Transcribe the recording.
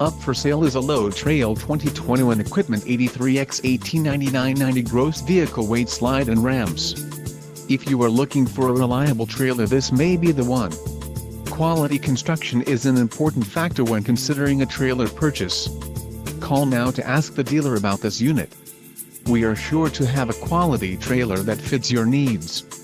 Up for sale is a Load Trail 2021 Equipment 83X18 9990 gross vehicle weight slide and ramps. If you are looking for a reliable trailer, this may be the one. Quality construction is an important factor when considering a trailer purchase. Call now to ask the dealer about this unit. We are sure to have a quality trailer that fits your needs.